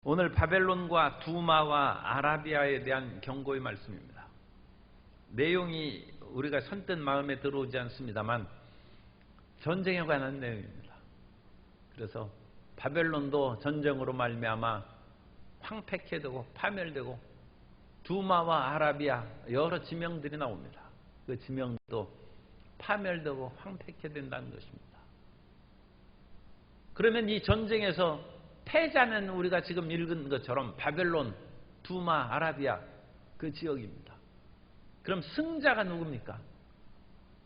오늘 바벨론과 두마와 아라비아에 대한 경고의 말씀입니다. 내용이 우리가 선뜻 마음에 들어오지 않습니다만 전쟁에 관한 내용입니다. 그래서 바벨론도 전쟁으로 말미암아 황폐케되고 파멸되고 두마와 아라비아 여러 지명들이 나옵니다. 그 지명도 파멸되고 황폐케 된다는 것입니다. 그러면 이 전쟁에서 패자는 우리가 지금 읽은 것처럼 바벨론, 두마, 아라비아 그 지역입니다. 그럼 승자가 누굽니까?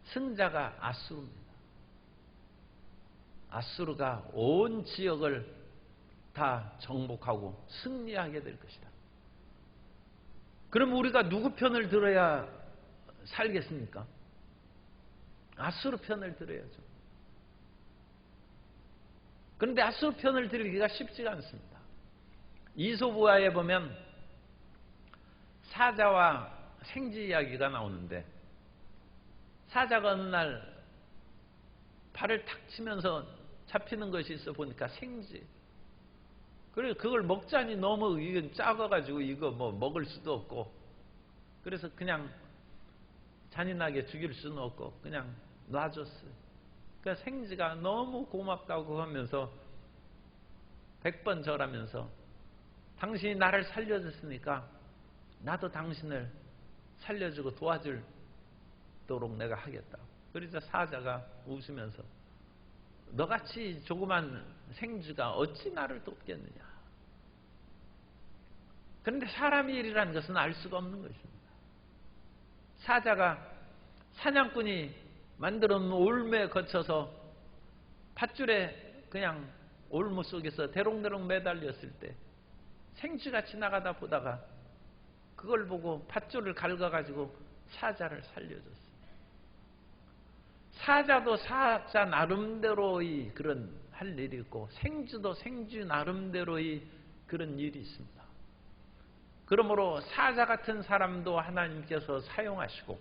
승자가 아수르입니다. 아수르가 온 지역을 다 정복하고 승리하게 될 것이다. 그럼 우리가 누구 편을 들어야 살겠습니까? 아수르 편을 들어야죠. 그런데 아수르 편을 들기가 쉽지가 않습니다. 이솝우화에 보면 사자와 생쥐 이야기가 나오는데 사자가 어느 날 발을 탁 치면서 잡히는 것이 있어 보니까 생쥐. 그리고 그걸 먹자니 너무 이건 작아가지고 이거 뭐 먹을 수도 없고 그래서 그냥 잔인하게 죽일 수는 없고 그냥 놔줬어요. 그러니까 생쥐가 너무 고맙다고 하면서 100번 절하면서 당신이 나를 살려줬으니까 나도 당신을 살려주고 도와주도록 내가 하겠다. 그래서 사자가 웃으면서 너같이 조그만 생쥐가 어찌 나를 돕겠느냐. 그런데 사람의 일이라는 것은 알 수가 없는 것입니다. 사자가 사냥꾼이 만들어 놓은 올무에 거쳐서 밧줄에 그냥 올무 속에서 대롱대롱 매달렸을 때 생쥐가 지나가다 보다가 그걸 보고 밧줄을 갉아가지고 사자를 살려줬어요. 사자도 사자 나름대로의 그런 할 일이 있고 생쥐도 생쥐 나름대로의 그런 일이 있습니다. 그러므로 사자 같은 사람도 하나님께서 사용하시고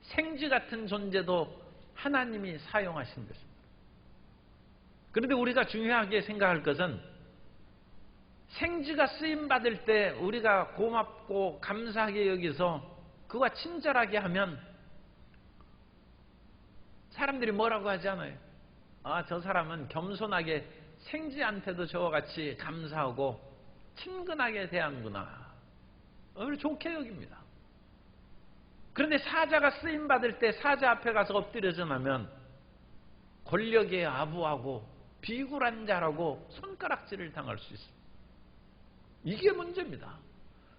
생쥐 같은 존재도 하나님이 사용하신 것입니다. 그런데 우리가 중요하게 생각할 것은 생쥐가 쓰임받을 때 우리가 고맙고 감사하게 여기서 그와 친절하게 하면 사람들이 뭐라고 하지 않아요? 아, 저 사람은 겸손하게 생쥐한테도 저와 같이 감사하고 친근하게 대하는구나. 오늘 좋게 여깁니다. 그런데 사자가 쓰임받을 때 사자 앞에 가서 엎드려져 나면 권력에 아부하고 비굴한 자라고 손가락질을 당할 수 있습니다. 이게 문제입니다.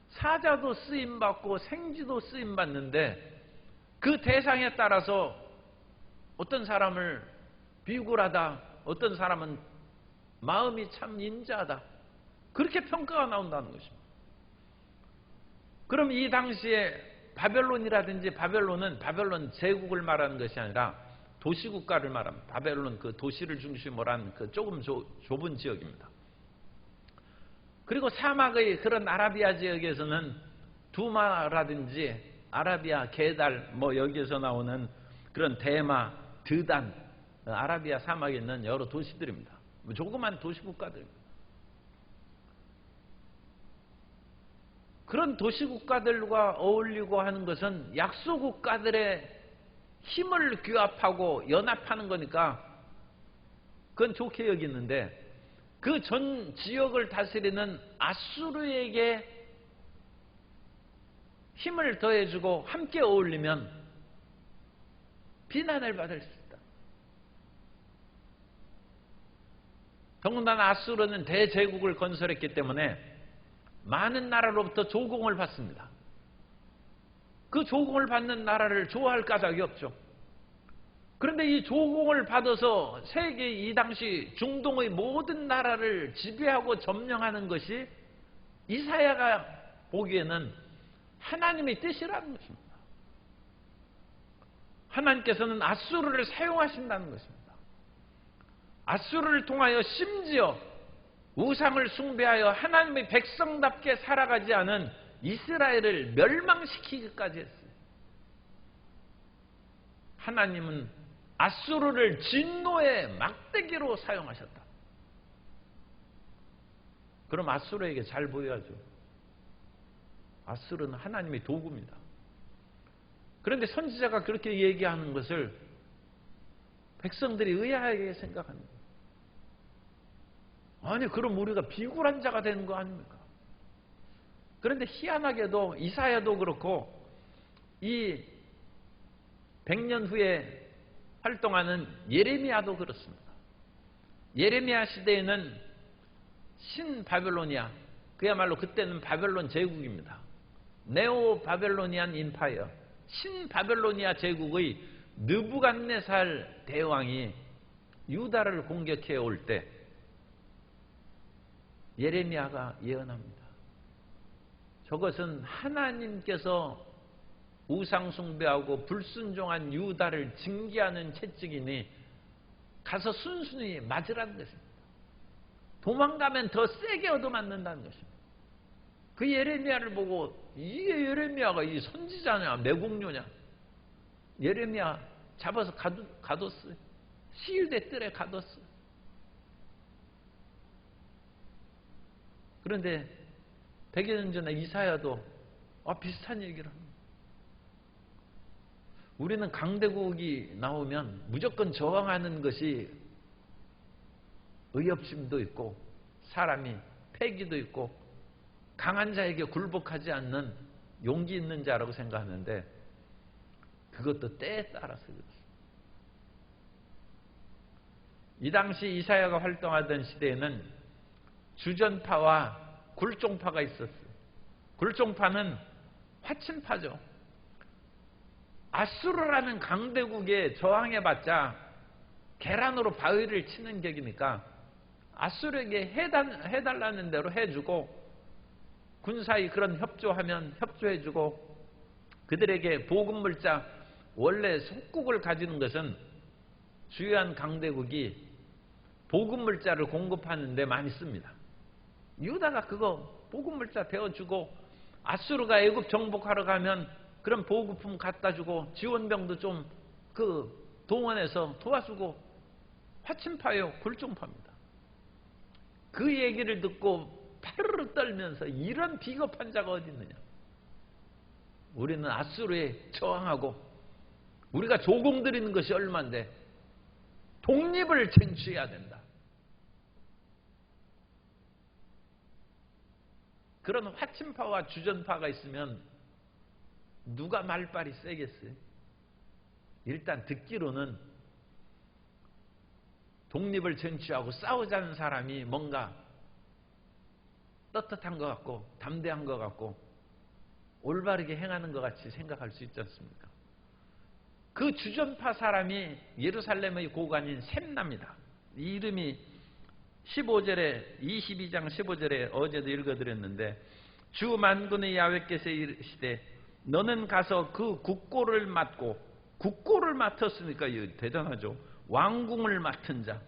사자도 쓰임받고 생쥐도 쓰임받는데 그 대상에 따라서 어떤 사람을 비굴하다, 어떤 사람은 마음이 참 인자하다 그렇게 평가가 나온다는 것입니다. 그럼 이 당시에 바벨론이라든지 바벨론 제국을 말하는 것이 아니라 도시국가를 말합니다. 바벨론 그 도시를 중심으로 한 그 조금 좁은 지역입니다. 그리고 사막의 그런 아라비아 지역에서는 두마라든지 아라비아 게달 뭐 여기에서 나오는 그런 대마, 드단 아라비아 사막에 있는 여러 도시들입니다. 조그만 도시국가들입니다. 그런 도시국가들과 어울리고 하는 것은 약소국가들의 힘을 규합하고 연합하는 거니까 그건 좋게 여기는데 그 전 지역을 다스리는 아수르에게 힘을 더해주고 함께 어울리면 비난을 받을 수 있다. 더군다나 아수르는 대제국을 건설했기 때문에 많은 나라로부터 조공을 받습니다. 그 조공을 받는 나라를 좋아할 까닭이 없죠. 그런데 이 조공을 받아서 세계 이 당시 중동의 모든 나라를 지배하고 점령하는 것이 이사야가 보기에는 하나님의 뜻이라는 것입니다. 하나님께서는 아수르를 사용하신다는 것입니다. 아수르를 통하여 심지어 우상을 숭배하여 하나님의 백성답게 살아가지 않은 이스라엘을 멸망시키기까지 했어요. 하나님은 아수르를 진노의 막대기로 사용하셨다. 그럼 아수르에게 잘 보여야죠. 아수르는 하나님의 도구입니다. 그런데 선지자가 그렇게 얘기하는 것을 백성들이 의아하게 생각합니다. 아니, 그럼 우리가 비굴한 자가 되는 거 아닙니까? 그런데 희한하게도 이사야도 그렇고 이 100년 후에 활동하는 예레미야도 그렇습니다. 예레미야 시대에는 신바벨로니아, 그야말로 그때는 바벨론 제국입니다. 네오 바벨로니안 인파이어, 신바벨로니아 제국의 느부갓네살 대왕이 유다를 공격해 올 때 예레미야가 예언합니다. 저것은 하나님께서 우상숭배하고 불순종한 유다를 징계하는 채찍이니 가서 순순히 맞으라는 것입니다. 도망가면 더 세게 얻어맞는다는 것입니다. 그 예레미야를 보고 이게 예레미야가 이 선지자냐 매국노냐, 예레미야 잡아서 가뒀어요. 시일대 뜰에 가뒀어요. 그런데 100여 년 전에 이사야도 비슷한 얘기를 합니다. 우리는 강대국이 나오면 무조건 저항하는 것이 의협심도 있고 사람이 패기도 있고 강한 자에게 굴복하지 않는 용기 있는 자라고 생각하는데 그것도 때에 따라서 그렇습니다. 이 당시 이사야가 활동하던 시대에는 주전파와 굴종파가 있었어요. 굴종파는 화친파죠. 아수르라는 강대국에 저항해봤자 계란으로 바위를 치는 격이니까 아수르에게 해달라는 대로 해주고 군사의 그런 협조하면 협조해주고 그들에게 보급물자, 원래 속국을 가지는 것은 주요한 강대국이 보급물자를 공급하는 데 많이 씁니다. 유다가 그거 보급물자 대어주고 아수르가 애굽 정복하러 가면 그런 보급품 갖다 주고 지원병도 좀 동원해서 도와주고 화친파요, 굴종파입니다. 그 얘기를 듣고 파르르 떨면서 이런 비겁한 자가 어디 있느냐. 우리는 아수르에 저항하고 우리가 조공 드리는 것이 얼마인데 독립을 쟁취해야 된다. 그런 화친파와 주전파가 있으면 누가 말빨이 세겠어요? 일단 듣기로는 독립을 쟁취하고 싸우자는 사람이 뭔가 떳떳한 것 같고 담대한 것 같고 올바르게 행하는 것 같이 생각할 수 있지 않습니까? 그 주전파 사람이 예루살렘의 고관인 셈나입니다. 이 이름이 22장 15절에 어제도 읽어드렸는데 주 만군의 야훼께서 이르시되 너는 가서 그 국고를 맡고, 국고를 맡았으니까 대단하죠. 왕궁을 맡은 자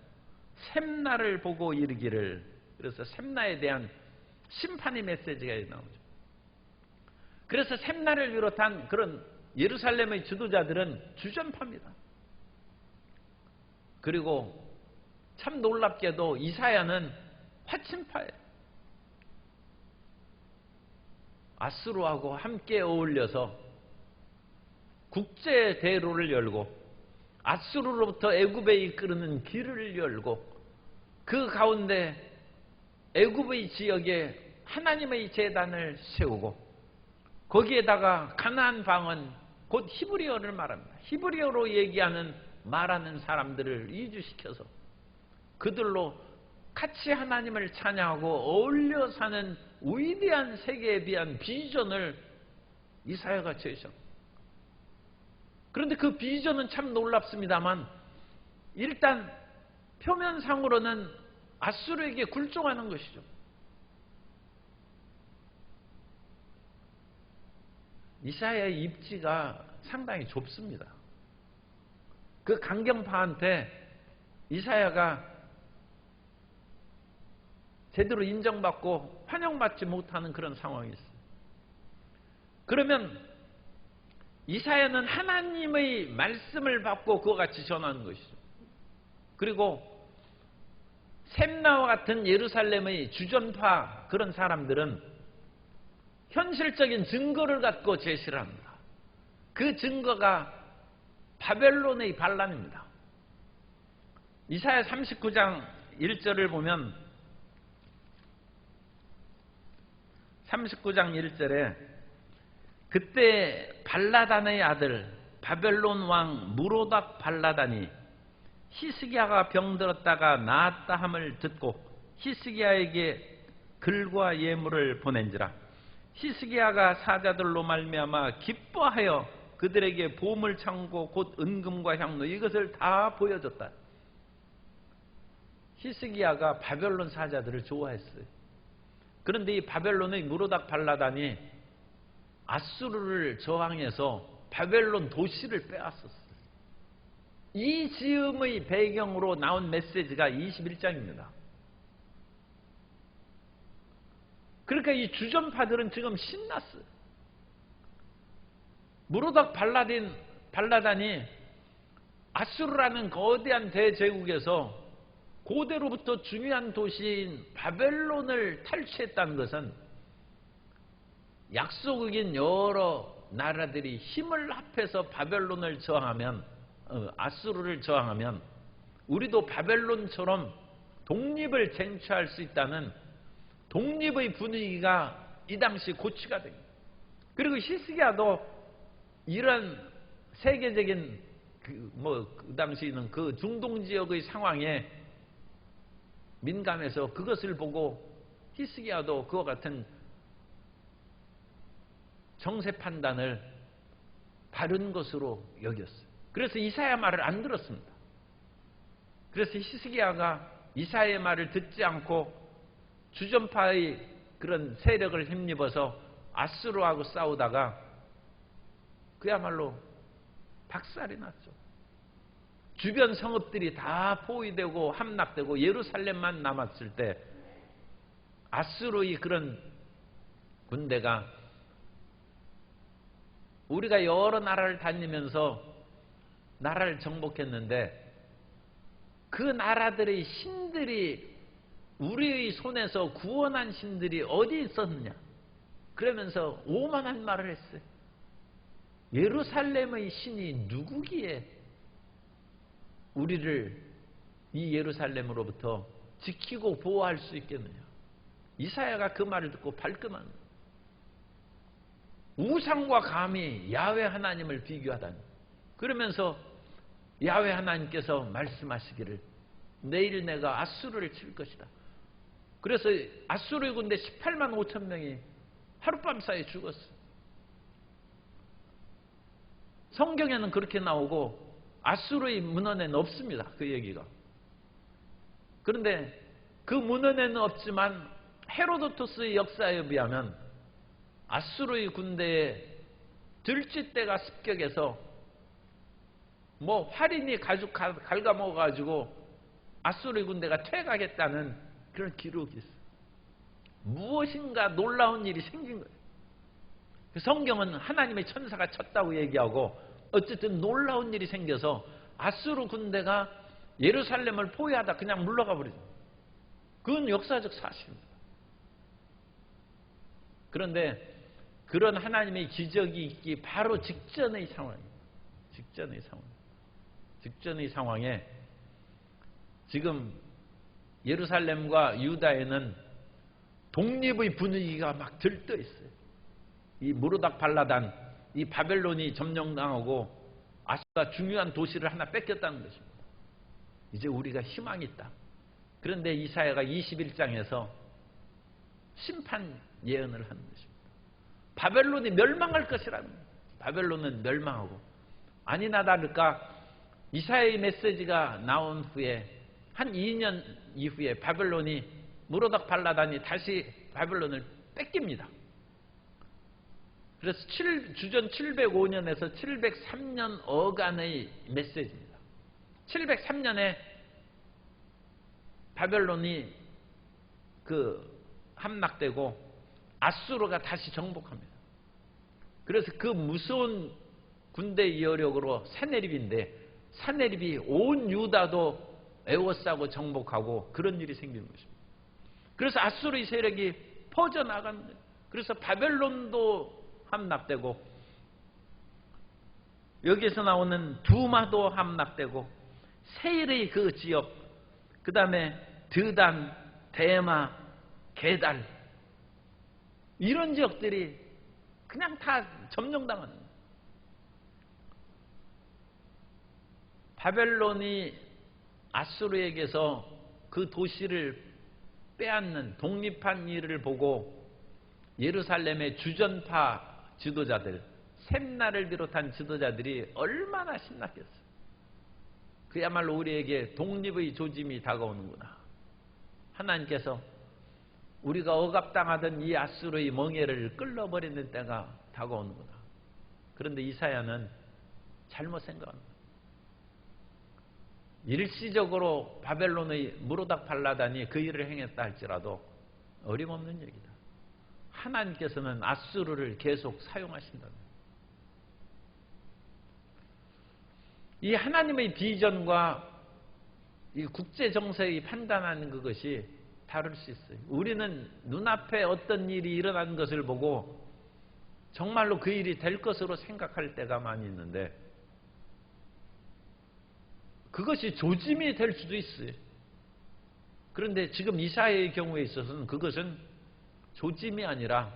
셈나를 보고 이르기를. 그래서 셈나에 대한 심판의 메시지가 나오죠. 그래서 셈나를 비롯한 그런 예루살렘의 지도자들은 주전파입니다. 그리고 참 놀랍게도 이사야는 화친파예요. 아수르하고 함께 어울려서 국제 대로를 열고 아수르로부터 애굽에 이끄는 길을 열고 그 가운데 애굽의 지역에 하나님의 제단을 세우고 거기에다가 가나안 방언 곧 히브리어를 말합니다. 히브리어로 말하는 사람들을 이주시켜서 그들로 같이 하나님을 찬양하고 어울려 사는 위대한 세계에 대한 비전을 이사야가 제시합니다. 그런데 그 비전은 참 놀랍습니다만 일단 표면상으로는 아수르에게 굴종하는 것이죠. 이사야의 입지가 상당히 좁습니다. 그 강경파한테 이사야가 제대로 인정받고 환영받지 못하는 그런 상황이 있어요. 그러면 이사야는 하나님의 말씀을 받고 그와 같이 전하는 것이죠. 그리고 셈나와 같은 예루살렘의 주전파 그런 사람들은 현실적인 증거를 갖고 제시를 합니다. 그 증거가 바벨론의 반란입니다. 이사야 39장 1절을 보면 39장 1절에 그때 발라단의 아들 바벨론 왕 무로닥 발라단이 히스기야가 병들었다가 나았다 함을 듣고 히스기야에게 글과 예물을 보낸지라. 히스기야가 사자들로 말미암아 기뻐하여 그들에게 보물 창고 곧 은금과 향로 이것을 다 보여줬다. 히스기야가 바벨론 사자들을 좋아했어요. 그런데 이 바벨론의 무로닥 발라단이 아수르를 저항해서 바벨론 도시를 빼앗았어요. 이 지음의 배경으로 나온 메시지가 21장입니다. 그러니까 이 주전파들은 지금 신났어요. 무로닥 발라단이 아수르라는 거대한 대제국에서 고대로부터 중요한 도시인 바벨론을 탈취했다는 것은 약소국인 여러 나라들이 힘을 합해서 바벨론을 저항하면 아수르를 저항하면 우리도 바벨론처럼 독립을 쟁취할 수 있다는 독립의 분위기가 이 당시 고취가 됩니다. 그리고 히스기야도 이런 세계적인 그 당시는 그 중동 지역의 상황에 민감해서 그것을 보고 히스기야도 그와 같은 정세 판단을 바른 것으로 여겼어요. 그래서 이사야 말을 안 들었습니다. 그래서 히스기야가 이사야의 말을 듣지 않고 주전파의 그런 세력을 힘입어서 아수르하고 싸우다가 그야말로 박살이 났죠. 주변 성읍들이 다 포위되고 함락되고 예루살렘만 남았을 때 아수르의 그런 군대가 우리가 여러 나라를 다니면서 나라를 정복했는데 그 나라들의 신들이 우리의 손에서 구원한 신들이 어디 있었느냐 그러면서 오만한 말을 했어요. 예루살렘의 신이 누구기에 우리를 이 예루살렘으로부터 지키고 보호할 수 있겠느냐. 이사야가 그 말을 듣고 발끈합니다. 우상과 감히 야훼 하나님을 비교하다니. 그러면서 야훼 하나님께서 말씀하시기를 내일 내가 아수르를 칠 것이다. 그래서 아수르의 군대 18만 5천 명이 하룻밤 사이에 죽었어요. 성경에는 그렇게 나오고 아수르의 문헌에는 없습니다. 그 얘기가. 그런데 그 문헌에는 없지만 헤로도토스의 역사에 비하면 아수르의 군대에 들쥐떼가 습격해서 활인이 가죽 갉아먹어가지고 아수르의 군대가 퇴각했다는 그런 기록이 있어요. 무엇인가 놀라운 일이 생긴 거예요. 성경은 하나님의 천사가 쳤다고 얘기하고 어쨌든 놀라운 일이 생겨서 아수르 군대가 예루살렘을 포위하다 그냥 물러가 버리죠. 그건 역사적 사실입니다. 그런데 그런 하나님의 기적이 있기 바로 직전의 상황입니다. 직전의 상황에 지금 예루살렘과 유다에는 독립의 분위기가 막 들떠 있어요. 이 무로닥 발라단, 이 바벨론이 점령당하고 아수르가 중요한 도시를 하나 뺏겼다는 것입니다. 이제 우리가 희망이 있다. 그런데 이사야가 21장에서 심판 예언을 하는 것입니다. 바벨론이 멸망할 것이라는 거예요. 바벨론은 멸망하고 아니나 다를까 이사야의 메시지가 나온 후에 한 2년 이후에 바벨론이 무로닥 발라단이 다시 바벨론을 뺏깁니다. 그래서 주전 705년에서 703년 어간의 메시지입니다. 703년에 바벨론이 함락되고 아수르가 다시 정복합니다. 그래서 그 무서운 군대 여력으로 사네립인데 사네립이 온 유다도 에워싸고 정복하고 그런 일이 생기는 것입니다. 그래서 아수르의 세력이 퍼져나가는 거예요. 그래서 바벨론도 함락되고 여기에서 나오는 두마도 함락되고 세일의 그 지역, 그 다음에 드단, 대마, 게달 이런 지역들이 그냥 다 점령당하는 거예요. 바벨론이 아수르에게서 그 도시를 빼앗는 독립한 일을 보고 예루살렘의 주전파 지도자들, 셈나를 비롯한 지도자들이 얼마나 신났겠어요. 그야말로 우리에게 독립의 조짐이 다가오는구나. 하나님께서 우리가 억압당하던 이 아수르의 멍에를 끌어버리는 때가 다가오는구나. 그런데 이사야는 잘못 생각합니다. 일시적으로 바벨론의 무로닥발라단이 그 일을 행했다 할지라도 어림없는 얘기다. 하나님께서는 아수르를 계속 사용하신다는 거예요. 이 하나님의 비전과 이 국제정세의 판단하는 그것이 다를 수 있어요. 우리는 눈앞에 어떤 일이 일어나는 것을 보고 정말로 그 일이 될 것으로 생각할 때가 많이 있는데 그것이 조짐이 될 수도 있어요. 그런데 지금 이사야의 경우에 있어서는 그것은 조짐이 아니라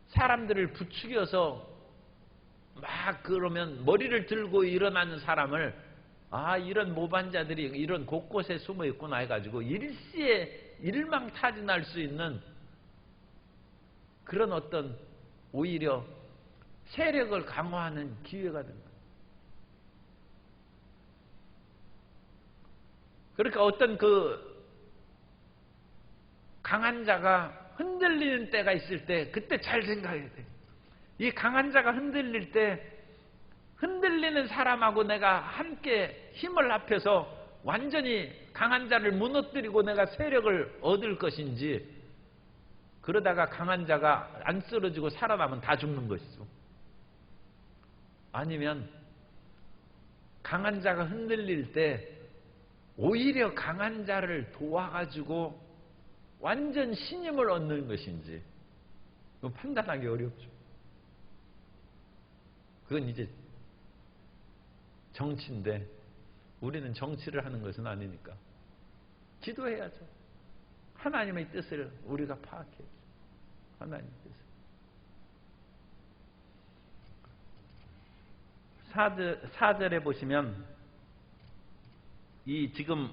사람들을 부추겨서 막 그러면 머리를 들고 일어나는 사람을 이런 모반자들이 이런 곳곳에 숨어 있구나 해가지고 일시에 일망타진할 수 있는 그런 어떤 오히려 세력을 강화하는 기회가 된다. 그러니까 어떤 그 강한 자가 흔들리는 때가 있을 때 그때 잘 생각해야 돼. 이 강한 자가 흔들릴 때 흔들리는 사람하고 내가 함께 힘을 합해서 완전히 강한 자를 무너뜨리고 내가 세력을 얻을 것인지 그러다가 강한 자가 안 쓰러지고 살아남으면 다 죽는 것이죠. 아니면 강한 자가 흔들릴 때 오히려 강한 자를 도와가지고 완전 신임을 얻는 것인지 판단하기 어렵죠. 그건 이제 정치인데 우리는 정치를 하는 것은 아니니까 기도해야죠. 하나님의 뜻을 우리가 파악해야죠. 하나님의 뜻을. 4절에 보시면 이 지금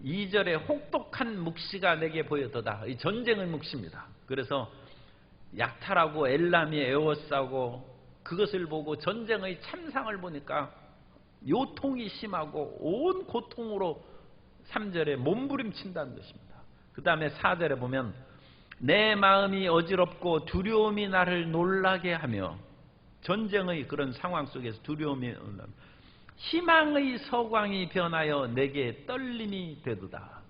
2절에 혹독한 묵시가 내게 보여도다. 이 전쟁의 묵시입니다. 그래서 약탈하고 엘람이 에워싸고 그것을 보고 전쟁의 참상을 보니까 요통이 심하고 온 고통으로 3절에 몸부림친다는 것입니다. 그 다음에 4절에 보면 내 마음이 어지럽고 두려움이 나를 놀라게 하며 전쟁의 그런 상황 속에서 두려움이 놀라며 희망의 서광이 변하여 내게 떨림이 되도다.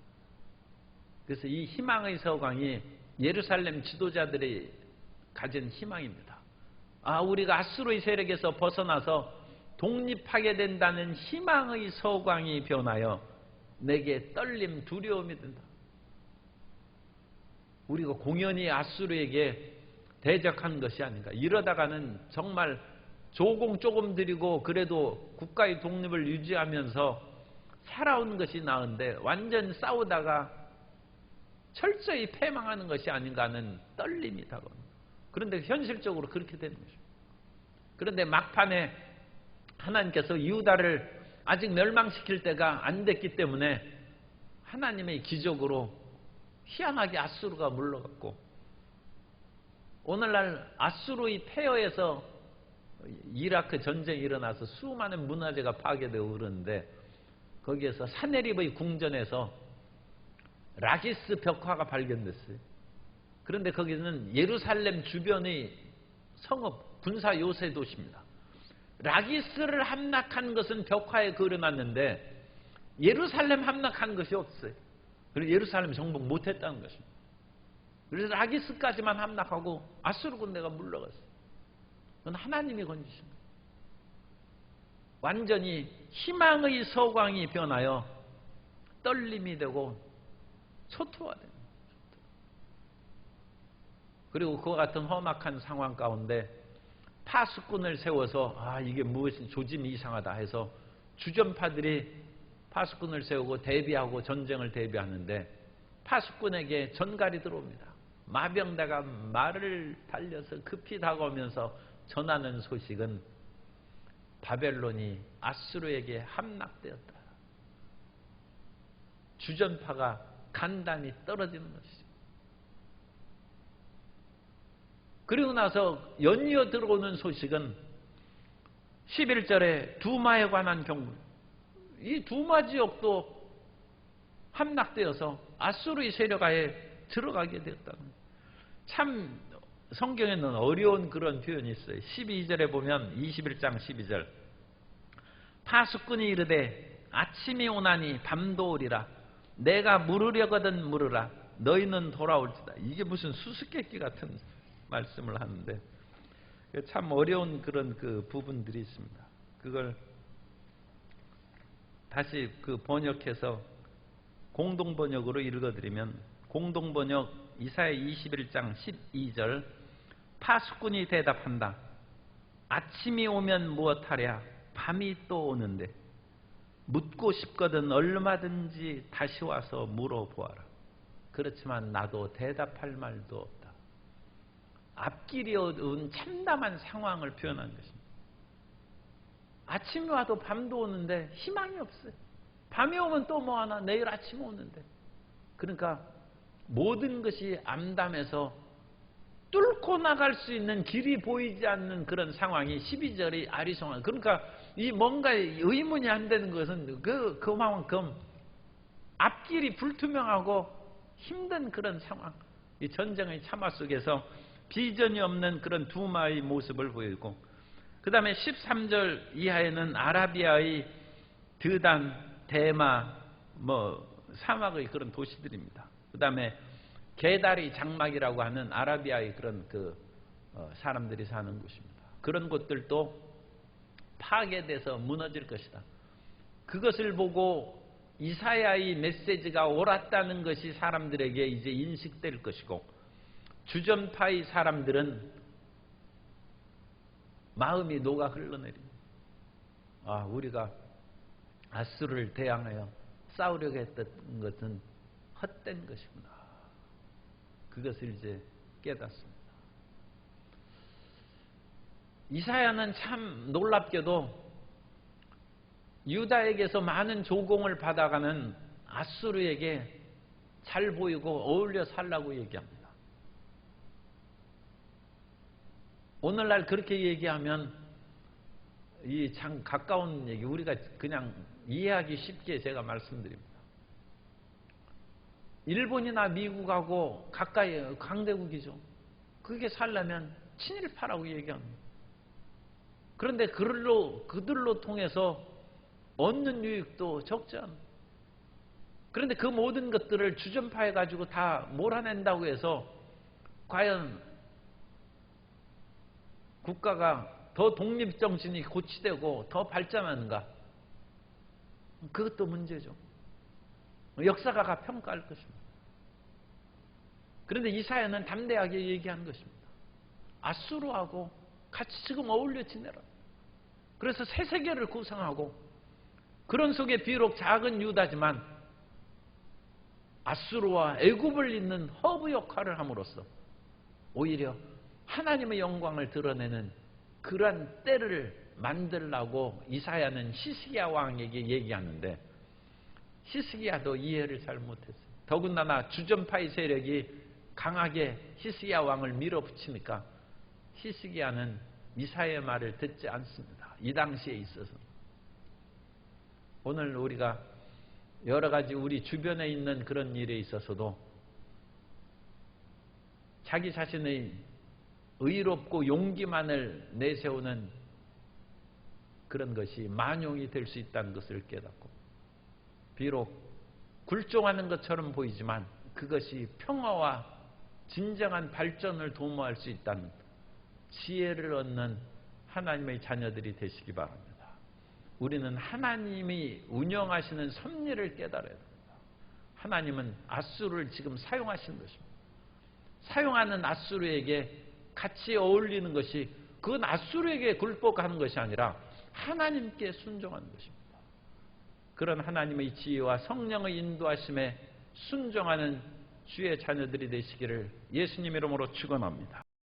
그래서 이 희망의 서광이 예루살렘 지도자들이 가진 희망입니다. 우리가 아수르의 세력에서 벗어나서 독립하게 된다는 희망의 서광이 변하여 내게 떨림, 두려움이 된다. 우리가 공연히 아수르에게 대적한 것이 아닌가. 이러다가는 정말 조공 조금 드리고 그래도 국가의 독립을 유지하면서 살아오는 것이 나은데 완전 싸우다가 철저히 패망하는 것이 아닌가 하는 떨림이 다가옵니다. 그런데 현실적으로 그렇게 되는 것입니다. 그런데 막판에 하나님께서 유다를 아직 멸망시킬 때가 안 됐기 때문에 하나님의 기적으로 희한하게 아수르가 물러갔고 오늘날 아수르의 폐허에서 이라크 전쟁이 일어나서 수많은 문화재가 파괴되고 그러는데 거기에서 사네립의 궁전에서 라기스 벽화가 발견됐어요. 그런데 거기는 예루살렘 주변의 성읍, 군사 요새 도시입니다. 라기스를 함락한 것은 벽화에 그려놨는데 예루살렘 함락한 것이 없어요. 그리고 예루살렘 정복 못했다는 것입니다. 그래서 라기스까지만 함락하고 아수르 군대가 물러갔어요. 그건 하나님이 건지신 거예요. 완전히 희망의 서광이 변하여 떨림이 되고 초토화됩니다. 그리고 그와 같은 험악한 상황 가운데 파수꾼을 세워서 이게 무엇이 조짐이 이상하다 해서 주전파들이 파수꾼을 세우고 대비하고 전쟁을 대비하는데 파수꾼에게 전갈이 들어옵니다. 마병대가 말을 달려서 급히 다가오면서 전하는 소식은 바벨론이 아수르에게 함락되었다. 주전파가 간단히 떨어지는 것이죠. 그리고 나서 연이어 들어오는 소식은 11절에 두마에 관한 경고. 이 두마 지역도 함락되어서 아수르의 세력하에 들어가게 되었다는 거예요. 참 성경에는 어려운 그런 표현이 있어요. 12절에 보면 21장 12절 파수꾼이 이르되 아침이 오나니 밤도 오리라 내가 물으려거든 물으라 너희는 돌아올지다. 이게 무슨 수수께끼 같은 말씀을 하는데 참 어려운 그런 그 부분들이 있습니다. 그걸 다시 그 번역해서 공동번역으로 읽어드리면 공동번역 이사야 21장 12절 파수꾼이 대답한다. 아침이 오면 무엇하랴 밤이 또 오는데 묻고 싶거든 얼마든지 다시 와서 물어보아라. 그렇지만 나도 대답할 말도 없다. 앞길이 어두운 참담한 상황을 표현한 것입니다. 아침이 와도 밤도 오는데 희망이 없어요. 밤이 오면 또 뭐하나 내일 아침 오는데. 그러니까 모든 것이 암담해서 뚫고 나갈 수 있는 길이 보이지 않는 그런 상황이 12절이 아리송한. 그러니까 이 뭔가 의문이 안 되는 것은 그만큼 앞길이 불투명하고 힘든 그런 상황. 이 전쟁의 참화 속에서 비전이 없는 그런 두마의 모습을 보이고 그 다음에 13절 이하에는 아라비아의 드단, 대마, 사막의 그런 도시들입니다. 그 다음에 게다리 장막이라고 하는 아라비아의 그런 사람들이 사는 곳입니다. 그런 곳들도 파괴돼서 무너질 것이다. 그것을 보고 이사야의 메시지가 옳았다는 것이 사람들에게 이제 인식될 것이고 주전파의 사람들은 마음이 녹아 흘러내립니다. 우리가 아수르를 대항하여 싸우려고 했던 것은 헛된 것이구나. 그것을 이제 깨닫습니다. 이사야는 참 놀랍게도 유다에게서 많은 조공을 받아가는 아수르에게 잘 보이고 어울려 살라고 얘기합니다. 오늘날 그렇게 얘기하면 이 참 가까운 얘기 우리가 그냥 이해하기 쉽게 제가 말씀드립니다. 일본이나 미국하고 가까이 강대국이죠. 그게 살려면 친일파라고 얘기합니다. 그런데 그들로 통해서 얻는 유익도 적지 않아요. 그런데 그 모든 것들을 주전파해 가지고 다 몰아낸다고 해서 과연 국가가 더 독립정신이 고취되고 더 발전하는가? 그것도 문제죠. 역사가 평가할 것입니다. 그런데 이사야는 담대하게 얘기한 것입니다. 아수르하고 같이 지금 어울려 지내라. 그래서 새 세계를 구성하고 그런 속에 비록 작은 유다지만 아수르와 애굽을 잇는 허브 역할을 함으로써 오히려 하나님의 영광을 드러내는 그러한 때를 만들라고 이사야는 히스기야 왕에게 얘기하는데 히스기야도 이해를 잘 못했어요. 더군다나 주전파의 세력이 강하게 히스기야 왕을 밀어붙이니까 히스기야는 이사야의 말을 듣지 않습니다. 이 당시에 있어서. 오늘 우리가 여러 가지 우리 주변에 있는 그런 일에 있어서도 자기 자신의 의롭고 용기만을 내세우는 그런 것이 만용이 될 수 있다는 것을 깨닫고 비록 굴종하는 것처럼 보이지만 그것이 평화와 진정한 발전을 도모할 수 있다는 지혜를 얻는 하나님의 자녀들이 되시기 바랍니다. 우리는 하나님이 운영하시는 섭리를 깨달아야 됩니다. 하나님은 앗수르를 지금 사용하시는 것입니다. 사용하는 앗수르에게 같이 어울리는 것이 그 앗수르에게 굴복하는 것이 아니라 하나님께 순종하는 것입니다. 그런 하나님의 지혜와 성령의 인도하심에 순종하는 주의 자녀들이 되시기를 예수님 이름으로 축원합니다.